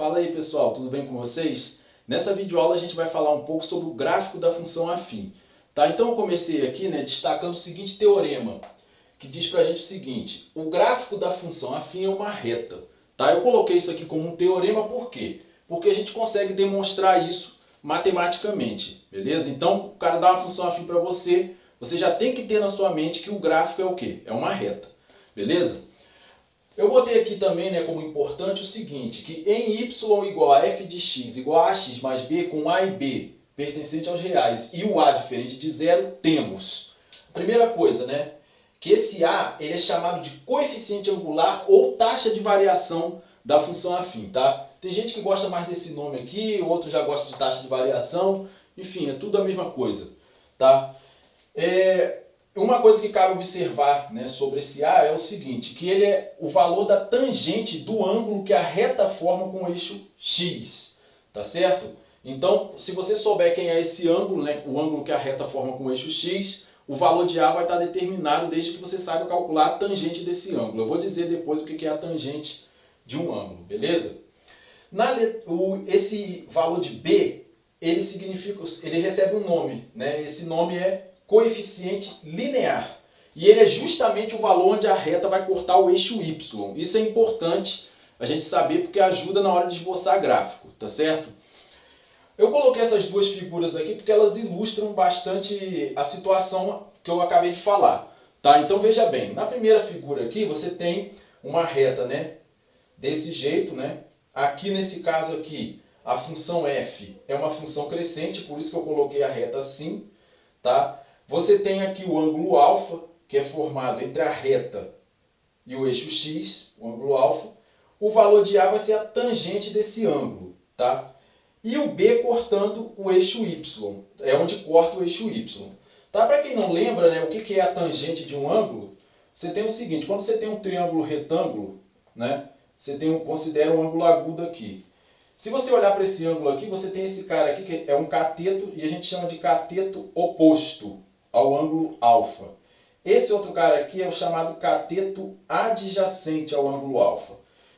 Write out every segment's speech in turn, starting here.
Fala aí pessoal, tudo bem com vocês? Nessa videoaula a gente vai falar um pouco sobre o gráfico da função afim. Tá? Então eu comecei aqui destacando o seguinte teorema, que diz pra gente o seguinte: o gráfico da função afim é uma reta. Tá? Eu coloquei isso aqui como um teorema, por quê? Porque a gente consegue demonstrar isso matematicamente, beleza? Então o cara dá uma função afim para você, você já tem que ter na sua mente que o gráfico é o quê? É uma reta, beleza? Eu botei aqui também como importante o seguinte, que em y igual a f de x igual a x mais b, com a e b pertencente aos reais e o a diferente de zero, temos. Primeira coisa, que esse a ele é chamado de coeficiente angular ou taxa de variação da função afim, tá? Tem gente que gosta mais desse nome aqui, outro já gosta de taxa de variação, enfim, é tudo a mesma coisa, tá? Uma coisa que cabe observar sobre esse A é o seguinte, que ele é o valor da tangente do ângulo que a reta forma com o eixo X, tá certo? Então, se você souber quem é esse ângulo, o ângulo que a reta forma com o eixo X, o valor de A vai estar determinado desde que você saiba calcular a tangente desse ângulo. Eu vou dizer depois o que é a tangente de um ângulo, beleza? Esse valor de B, ele recebe um nome, Esse nome é coeficiente linear. E ele é justamente o valor onde a reta vai cortar o eixo Y. Isso é importante a gente saber porque ajuda na hora de esboçar gráfico, tá certo? Eu coloquei essas duas figuras aqui porque elas ilustram bastante a situação que eu acabei de falar. Tá? Então veja bem, na primeira figura aqui você tem uma reta desse jeito. Aqui nesse caso aqui, a função f é uma função crescente, por isso que eu coloquei a reta assim. Tá? Você tem aqui o ângulo alfa, que é formado entre a reta e o eixo x, o ângulo alfa. O valor de A vai ser a tangente desse ângulo, tá? E o B cortando o eixo y, é onde corta o eixo y. Tá? Para quem não lembra, o que é a tangente de um ângulo, você tem o seguinte: quando você tem um triângulo retângulo, você considera um ângulo agudo aqui. Se você olhar para esse ângulo aqui, você tem esse cara aqui que é um cateto e a gente chama de cateto oposto ao ângulo alfa. Esse outro cara aqui é o chamado cateto adjacente ao ângulo alfa.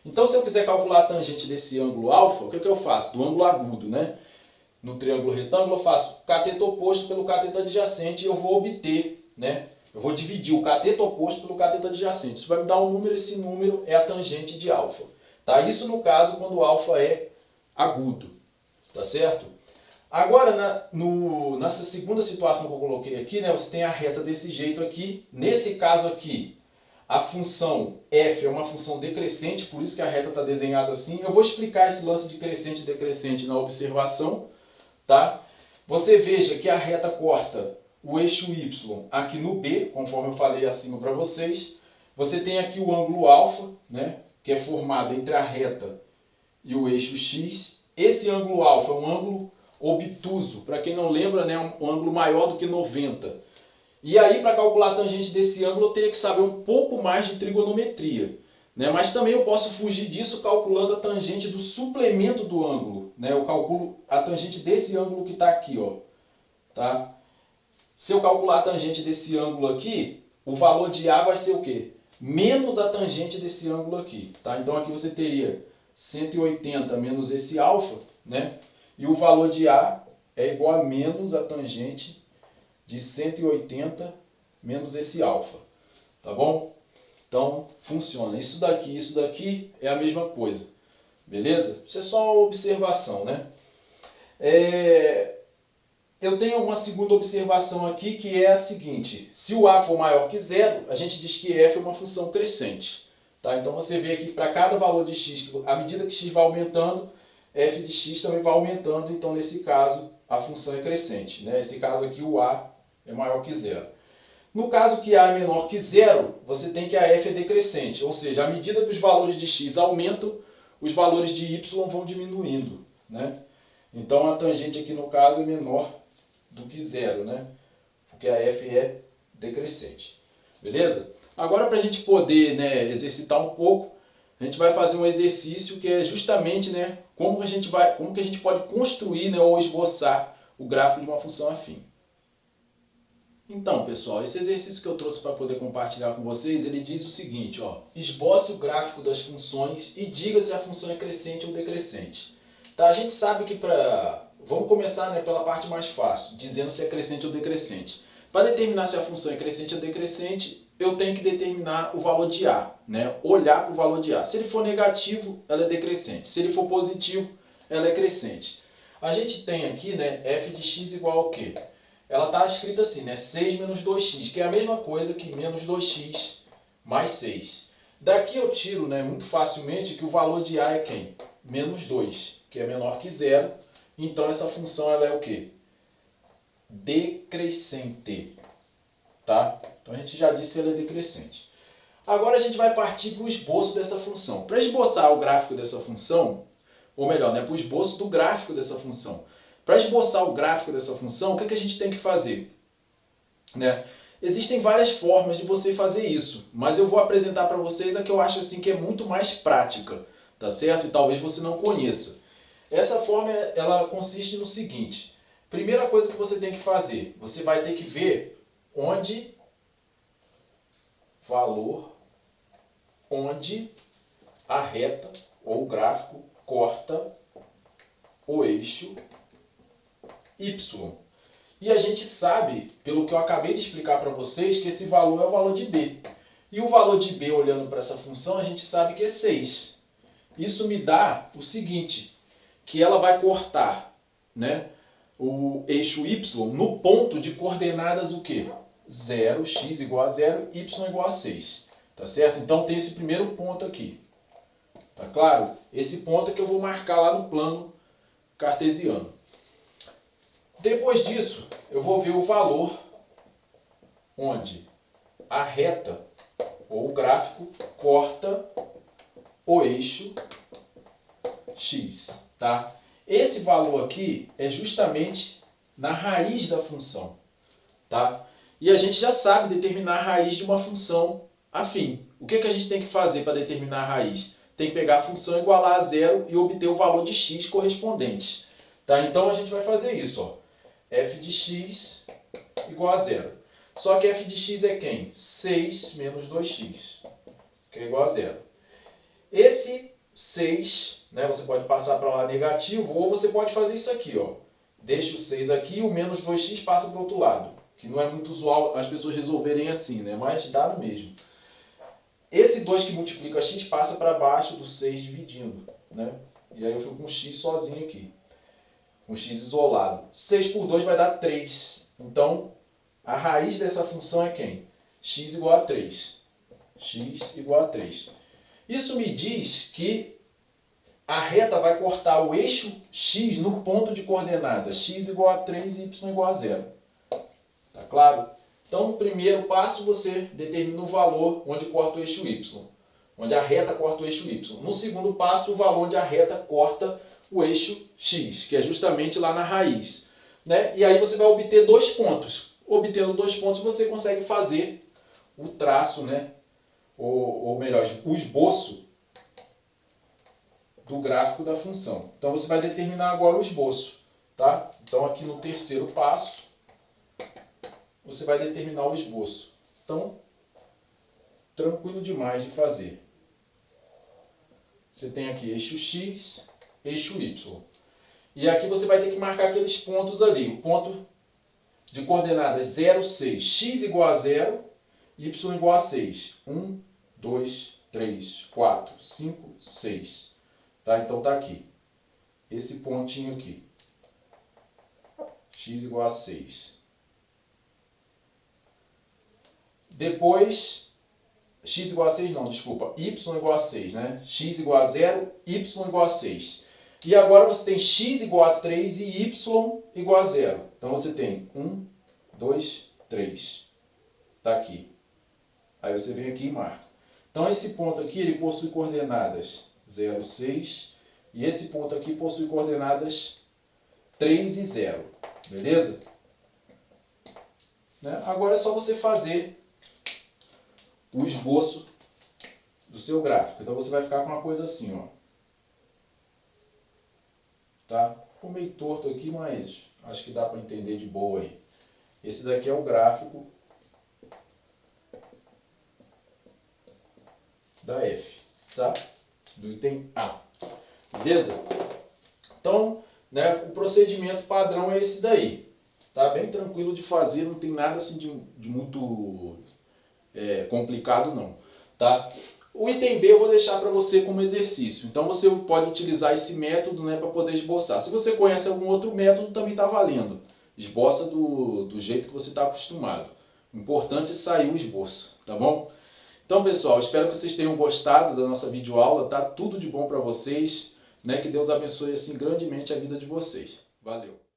Então, se eu quiser calcular a tangente desse ângulo alfa, o que eu faço? Do ângulo agudo, no triângulo retângulo, eu faço cateto oposto pelo cateto adjacente e eu vou obter, eu vou dividir o cateto oposto pelo cateto adjacente. Isso vai me dar um número, esse número é a tangente de alfa. Tá? Isso no caso quando o alfa é agudo, tá certo? Agora, nessa segunda situação que eu coloquei aqui, você tem a reta desse jeito aqui. Nesse caso aqui, a função f é uma função decrescente, por isso que a reta está desenhada assim. Eu vou explicar esse lance de crescente e decrescente na observação. Tá? Você veja que a reta corta o eixo y aqui no B, conforme eu falei acima para vocês. Você tem aqui o ângulo alfa, que é formado entre a reta e o eixo x. Esse ângulo alfa é um ângulo obtuso, para quem não lembra, um ângulo maior do que 90. E aí, para calcular a tangente desse ângulo, eu teria que saber um pouco mais de trigonometria. Mas também eu posso fugir disso calculando a tangente do suplemento do ângulo. Eu calculo a tangente desse ângulo que está aqui. Tá? Se eu calcular a tangente desse ângulo aqui, o valor de A vai ser o quê? Menos a tangente desse ângulo aqui. Tá? Então aqui você teria 180 menos esse alfa, e o valor de A é igual a menos a tangente de 180 menos esse alfa. Tá bom? Então, funciona. Isso daqui é a mesma coisa. Beleza? Isso é só uma observação, Eu tenho uma segunda observação aqui que é a seguinte: se o A for maior que zero, a gente diz que f é uma função crescente. Tá? Então você vê aqui para cada valor de x, à medida que x vai aumentando, f de x também vai aumentando. Então nesse caso a função é crescente. Nesse caso aqui o A é maior que zero. No caso que A é menor que zero, você tem que a f é decrescente. Ou seja, à medida que os valores de x aumentam, os valores de y vão diminuindo. Então a tangente aqui no caso é menor do que zero, porque a f é decrescente. Beleza? Agora, para a gente poder exercitar um pouco, a gente vai fazer um exercício que é justamente como que a gente pode construir ou esboçar o gráfico de uma função afim. Então, pessoal, esse exercício que eu trouxe para poder compartilhar com vocês, ele diz o seguinte, ó, esboce o gráfico das funções e diga se a função é crescente ou decrescente. Tá, a gente sabe que vamos começar, né, pela parte mais fácil, dizendo se é crescente ou decrescente. Para determinar se a função é crescente ou decrescente, eu tenho que determinar o valor de A, né? Olhar para o valor de A. Se ele for negativo, ela é decrescente. Se ele for positivo, ela é crescente. A gente tem aqui, né, f de x igual ao quê? Ela está escrita assim, né, 6 menos 2x, que é a mesma coisa que menos 2x mais 6. Daqui eu tiro, né, muito facilmente que o valor de A é quem? Menos 2, que é menor que zero. Então essa função ela é o quê? Decrescente. Tá? Então a gente já disse que ela é decrescente. Agora a gente vai partir para o esboço dessa função. Para esboçar o gráfico dessa função, ou melhor, né, para o esboço do gráfico dessa função. Para esboçar o gráfico dessa função, o que a gente tem que fazer? Né? Existem várias formas de você fazer isso, mas eu vou apresentar para vocês a que eu acho assim que é muito mais prática, tá certo? E talvez você não conheça. Essa forma ela consiste no seguinte: primeira coisa que você tem que fazer, você vai ter que ver onde a reta ou o gráfico corta o eixo Y. E a gente sabe, pelo que eu acabei de explicar para vocês, que esse valor é o valor de B. E o valor de B, olhando para essa função, a gente sabe que é 6. Isso me dá o seguinte, que ela vai cortar, né, o eixo Y no ponto de coordenadas o quê? 0, x igual a 0, y igual a 6. Tá certo? Então tem esse primeiro ponto aqui. Tá claro? Esse ponto é que eu vou marcar lá no plano cartesiano. Depois disso, eu vou ver o valor onde a reta ou o gráfico corta o eixo x. Tá? Esse valor aqui é justamente na raiz da função. Tá? E a gente já sabe determinar a raiz de uma função afim. O que a gente tem que fazer para determinar a raiz? Tem que pegar a função igualar a zero e obter o valor de x correspondente. Tá? Então a gente vai fazer isso. Ó. F de x igual a zero. Só que f de x é quem? 6 menos 2x, que é igual a zero. Esse 6, né, você pode passar para lá negativo, ou você pode fazer isso aqui. Ó. Deixa o 6 aqui e o menos 2x passa para o outro lado. Que não é muito usual as pessoas resolverem assim, né? Mas dá no mesmo. Esse 2 que multiplica x passa para baixo do 6 dividindo. Né? E aí eu fico com x sozinho aqui. Um x isolado. 6 por 2 vai dar 3. Então, a raiz dessa função é quem? X igual a 3. X igual a 3. Isso me diz que a reta vai cortar o eixo x no ponto de coordenadas. X igual a 3 e y igual a 0. Tá claro? Então, no primeiro passo, você determina o valor onde corta o eixo y. Onde a reta corta o eixo y. No segundo passo, o valor onde a reta corta o eixo x, que é justamente lá na raiz. Né? E aí você vai obter 2 pontos. Obtendo 2 pontos, você consegue fazer o traço, né? ou melhor, o esboço do gráfico da função. Então você vai determinar agora o esboço. Tá? Então aqui no terceiro passo, você vai determinar o esboço. Então, tranquilo demais de fazer. Você tem aqui eixo x, eixo y. E aqui você vai ter que marcar aqueles pontos ali. O ponto de coordenadas 0, 6. X igual a 0, y igual a 6. 1, 2, 3, 4, 5, 6. Tá? Então tá aqui. Esse pontinho aqui. X igual a 6. Depois, x igual a 6 não, desculpa. Y igual a 6, né? X igual a 0, y igual a 6. E agora você tem x igual a 3 e y igual a 0. Então você tem 1, 2, 3. Tá aqui. Aí você vem aqui e marca. Então esse ponto aqui ele possui coordenadas 0, 6. E esse ponto aqui possui coordenadas 3 e 0. Beleza? Né? Agora é só você fazer o esboço do seu gráfico. Então você vai ficar com uma coisa assim, ó. Tá? Ficou meio torto aqui, mas acho que dá para entender de boa aí. Esse daqui é o gráfico da F, tá? Do item A. Beleza? Então, né, o procedimento padrão é esse daí. Tá bem tranquilo de fazer, não tem nada assim de muito complicado não. Tá? O item B eu vou deixar para você como exercício. Então você pode utilizar esse método, né, para poder esboçar. Se você conhece algum outro método, também está valendo. Esboça do jeito que você está acostumado. O importante é sair o esboço, tá bom? Então, pessoal, espero que vocês tenham gostado da nossa videoaula, tá? Tudo de bom para vocês, né? Que Deus abençoe assim grandemente a vida de vocês. Valeu!